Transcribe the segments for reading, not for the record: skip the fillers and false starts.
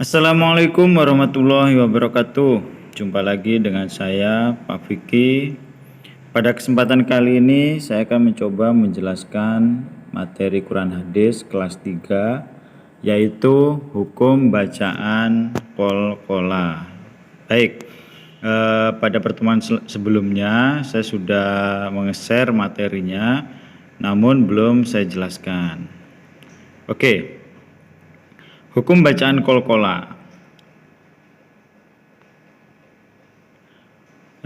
Assalamualaikum warahmatullahi wabarakatuh. Jumpa lagi dengan saya, Pak Vicky. Pada kesempatan kali ini saya akan mencoba menjelaskan materi Quran Hadis kelas 3, yaitu hukum bacaan qalqalah. Baik, pada pertemuan sebelumnya saya sudah menge-share materinya, namun belum saya jelaskan. Oke, hukum bacaan qalqalah.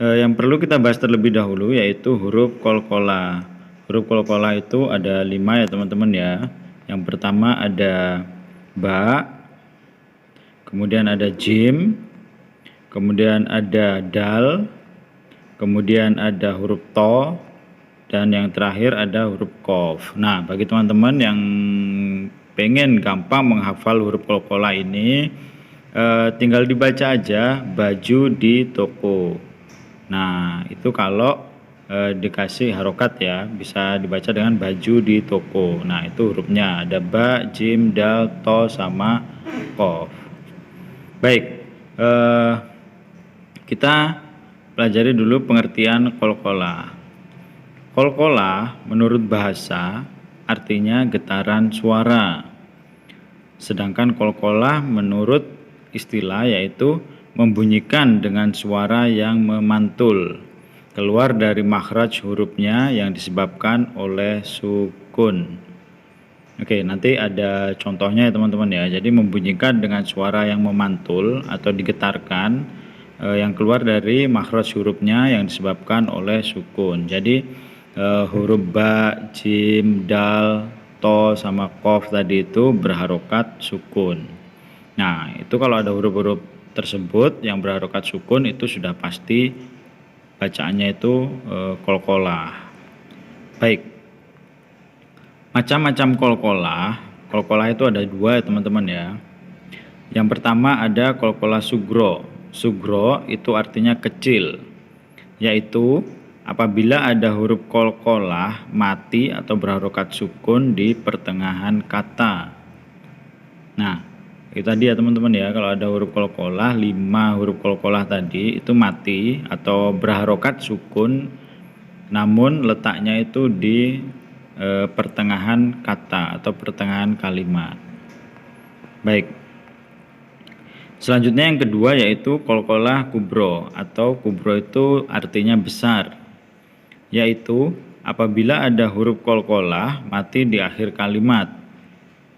Yang perlu kita bahas terlebih dahulu yaitu huruf qalqalah. Huruf qalqalah itu ada 5 ya teman-teman ya. Yang pertama ada ba, kemudian ada jim, kemudian ada dal, kemudian ada huruf to, dan yang terakhir ada huruf qaf. Nah, bagi teman-teman yang pengen gampang menghafal huruf qalqalah ini, tinggal dibaca aja baju di toko. Nah, itu kalau dikasih harokat ya, bisa dibaca dengan baju di toko. Nah, itu hurufnya ada ba, jim, dal, to, sama qaf. Baik, kita pelajari dulu pengertian qalqalah. Qalqalah menurut bahasa artinya getaran suara. Sedangkan qalqalah menurut istilah yaitu membunyikan dengan suara yang memantul keluar dari makhraj hurufnya yang disebabkan oleh sukun. Oke, nanti ada contohnya ya teman-teman ya. Jadi membunyikan dengan suara yang memantul atau digetarkan yang keluar dari makhraj hurufnya yang disebabkan oleh sukun. Jadi huruf ba, jim, dal, to, sama qaf tadi itu berharokat sukun. Nah, itu kalau ada huruf-huruf tersebut yang berharokat sukun itu sudah pasti bacaannya itu qalqalah. Baik, macam-macam qalqalah. Qalqalah itu ada 2 ya teman-teman ya. Yang pertama ada qalqalah sugro. Sugro itu artinya kecil, yaitu apabila ada huruf qalqalah mati atau berharokat sukun di pertengahan kata. Nah, itu tadi ya teman-teman ya, kalau ada huruf qalqalah, 5 huruf qalqalah tadi itu mati atau berharokat sukun, namun letaknya itu di pertengahan kata atau pertengahan kalimat. Baik, selanjutnya yang kedua yaitu qalqalah kubro, atau kubro itu artinya besar, yaitu apabila ada huruf qalqalah mati di akhir kalimat,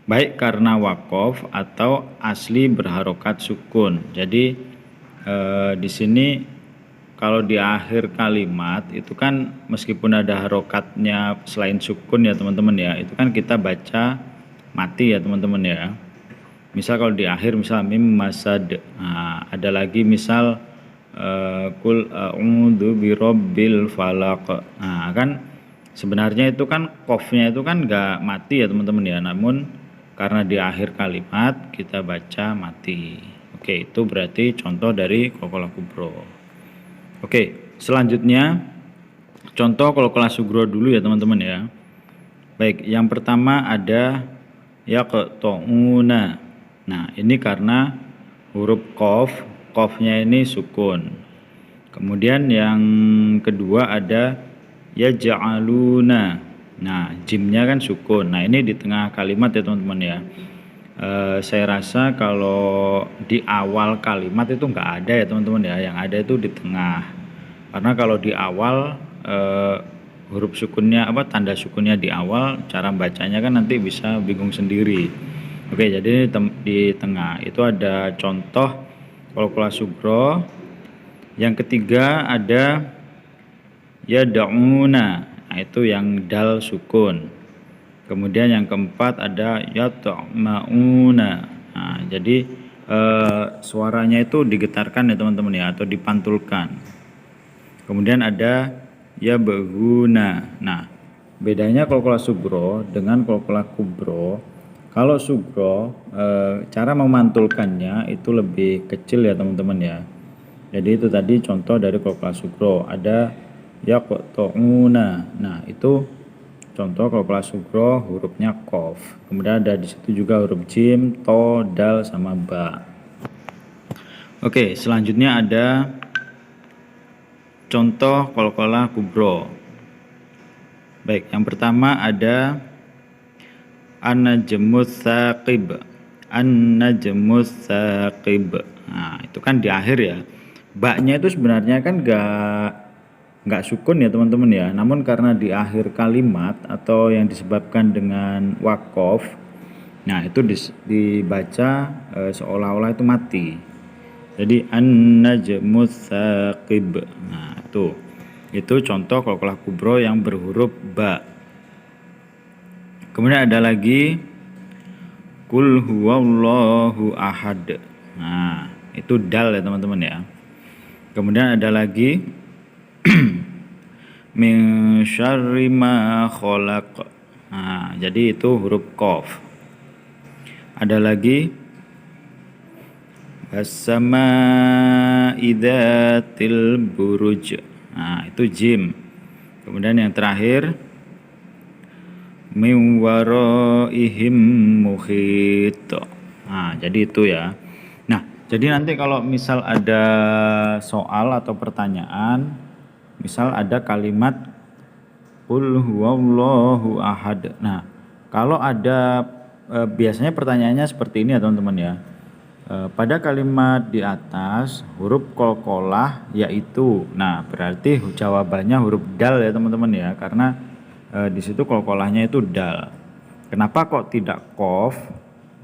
baik karena waqaf atau asli berharokat sukun. Jadi di sini kalau di akhir kalimat itu kan meskipun ada harokatnya selain sukun ya teman-teman ya, itu kan kita baca mati ya teman-teman ya. Misal kalau di akhir misal mim masad, nah, ada lagi misal kul a'udzu birabbil falaq. Nah, kan sebenarnya itu kan qafnya itu kan enggak mati ya teman-teman ya, namun karena di akhir kalimat kita baca mati. Oke, itu berarti contoh dari qalqalah kubro. Oke, selanjutnya contoh qalqalah sugro dulu ya teman-teman ya. Baik, yang pertama ada yaqta'una. Nah, ini karena huruf qafnya ini sukun. Kemudian yang kedua ada yaj'aluna. Nah, jimnya kan sukun. Nah, ini di tengah kalimat ya teman-teman ya. Saya rasa kalau di awal kalimat itu enggak ada ya teman-teman ya. Yang ada itu di tengah. Karena kalau di awal huruf sukunnya tanda sukunnya di awal, cara bacanya kan nanti bisa bingung sendiri. Oke, jadi di tengah itu ada contoh qalqalah sugro. Yang ketiga ada yad'una. Nah, itu yang dal sukun. Kemudian yang keempat ada yatma'una. Nah, jadi suaranya itu digetarkan ya teman-teman ya, atau dipantulkan. Kemudian ada yabghuna. Nah, bedanya qalqalah sugro dengan qalqalah kubro. Kalau sugro cara memantulkannya itu lebih kecil ya teman-teman ya. Jadi itu tadi contoh dari qalqalah sugro, ada yaqta'una. Nah, itu contoh qalqalah sugro hurufnya qaf. Kemudian ada di situ juga huruf jim, to, dal, sama ba. Oke, selanjutnya ada contoh qalqalah kubro. Baik, yang pertama ada an-najmus tsaqib. An-najmus tsaqib. Nah, itu kan di akhir ya. Baknya itu sebenarnya kan nggak sukun ya teman-teman ya. Namun karena di akhir kalimat atau yang disebabkan dengan wakof, nah itu dibaca seolah-olah itu mati. Jadi an-najmus tsaqib. Nah, itu contoh qalqalah kubro yang berhuruf ba. Kemudian ada lagi Qul huwallahu ahad. Nah, itu dal ya teman-teman ya. Kemudian ada lagi min syarri ma khalaq. Nah, jadi itu huruf qaf. Ada lagi as-samaa'i dzatil buruj. Nah, itu jim. Kemudian yang terakhir min waraihim muhit. Nah, jadi itu ya. Nah, jadi nanti kalau misal ada soal atau pertanyaan, misal ada kalimat qul huwallahu ahad. Nah, kalau ada biasanya pertanyaannya seperti ini ya teman-teman ya. Pada kalimat di atas huruf qalqalah yaitu, nah berarti jawabannya huruf dal ya teman-teman ya, karena di situ qalqalahnya itu dal. Kenapa kok tidak qaf?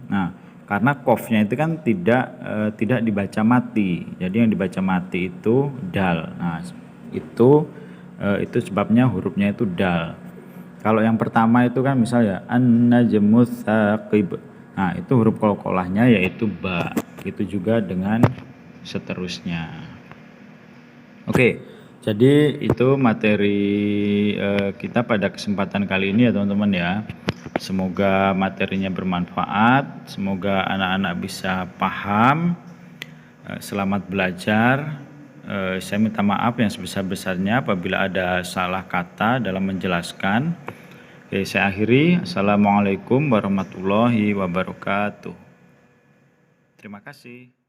Nah, karena qafnya itu kan tidak dibaca mati. Jadi yang dibaca mati itu dal. Nah, itu sebabnya hurufnya itu dal. Kalau yang pertama itu kan misalnya an-najmus tsaqib. Nah, itu huruf qalqalahnya yaitu ba. Itu juga dengan seterusnya. Oke, jadi itu materi kita pada kesempatan kali ini ya teman-teman ya. Semoga materinya bermanfaat, semoga anak-anak bisa paham. Selamat belajar. Saya minta maaf yang sebesar-besarnya apabila ada salah kata dalam menjelaskan. Oke, saya akhiri. Assalamualaikum warahmatullahi wabarakatuh. Terima kasih.